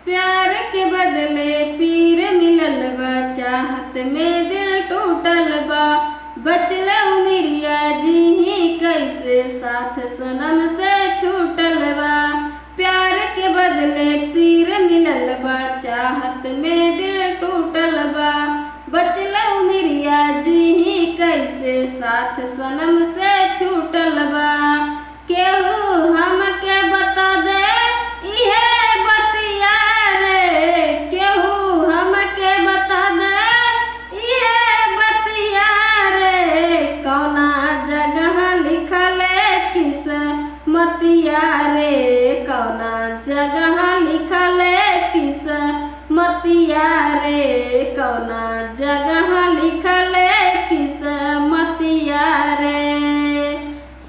प्यार के बदले पीर मिलल बा, चाहत में दिल टूटल बा। बचल उमिरिया जीही कैसे, साथ सनम से छूटल बा। प्यार के बदले पीर मिलल बा, चाहत में दिल टूटल बा। बचल उमिरिया जीही कैसे, साथ सनम से छूटल बा। केहू हमके बता दे इहे बतिया रे, केहू हमके बता दे इहे बतिया रे। कौना जगह लिखल किस्मतिया रे, कौना जगह लिखल किस्मतिया रे, कौना जगह लिखल किस्मतिया रे।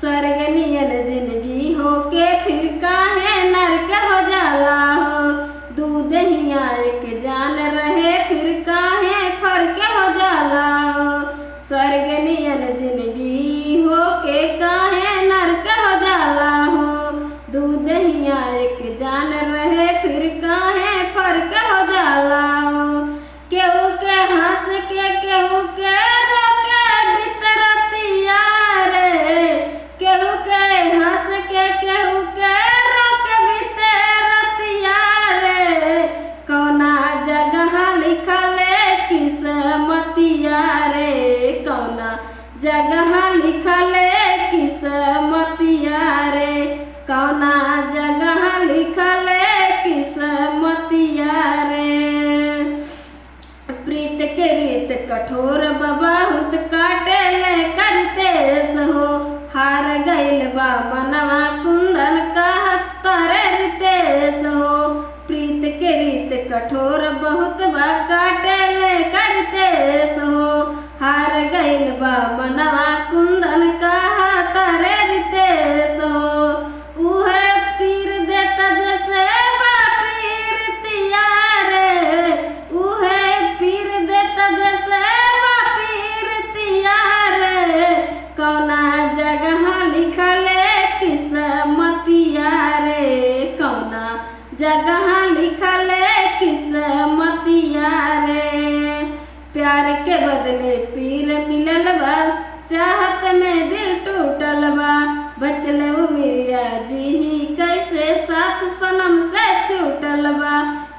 स्वर्ग नियन जिंदगी हो के फिर काहे नरक हो जाला हो। दूध हिया एक जान रहे फिर काहे फर्क हो जाला हो। स्वर्ग नियन जिंदगी हो के काहे नरक हो जाला हो। दूध हिया एक जान रहे फिर काहे फर्क हो जाला हो। केहू के हंस के केहू के रोके बितरतिया रे, केहू के हंस के केहू के रोके बितरतिया रे। कौना जगह लिखल किस्मतिया रे, कौना जगह लिखल किस्मतिया रे, कौना जगह लिखल किस्मतिया रे। प्रीत के रीत कठोर बहुत काटेले करते हो। हार गइल बा मनवा कुंदन कहतर रितेश हो। प्रीत के रीत कठोर बहुत बा काटेले करते हो। हार गइल बा मनवा कुंदन कहतर रितेश हो। उहे पीर देता जैसे बा पीरतिया रे, उहे पीर देता जैसे बा पीरतिया रे। कौना जगह लिखल किस्मतिया रे, कौना जगह लिखल किस्मतिया रे। प्यार के बदले पीर मिलल बा, चाहत में दिल टूटल बा। बचल उमिरिया जीही कैसे, साथ सनम से छूटल बा।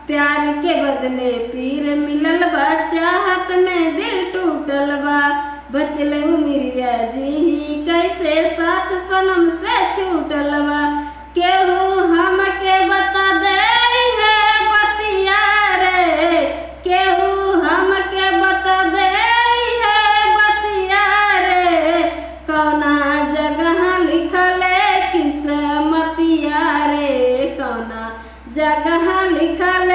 प्यार के बदले पीर मिलल बा, चाहत में दिल टूटल बा। बचल उमिरिया जीही कैसे, साथ सनम से छूटल बा। केहू हमके बता दे इहे बतिया रे, केहू हमके बता दे इहे बतिया रे। कौना जगह लिखल किस्मतिया रे, कौना जगह लिखल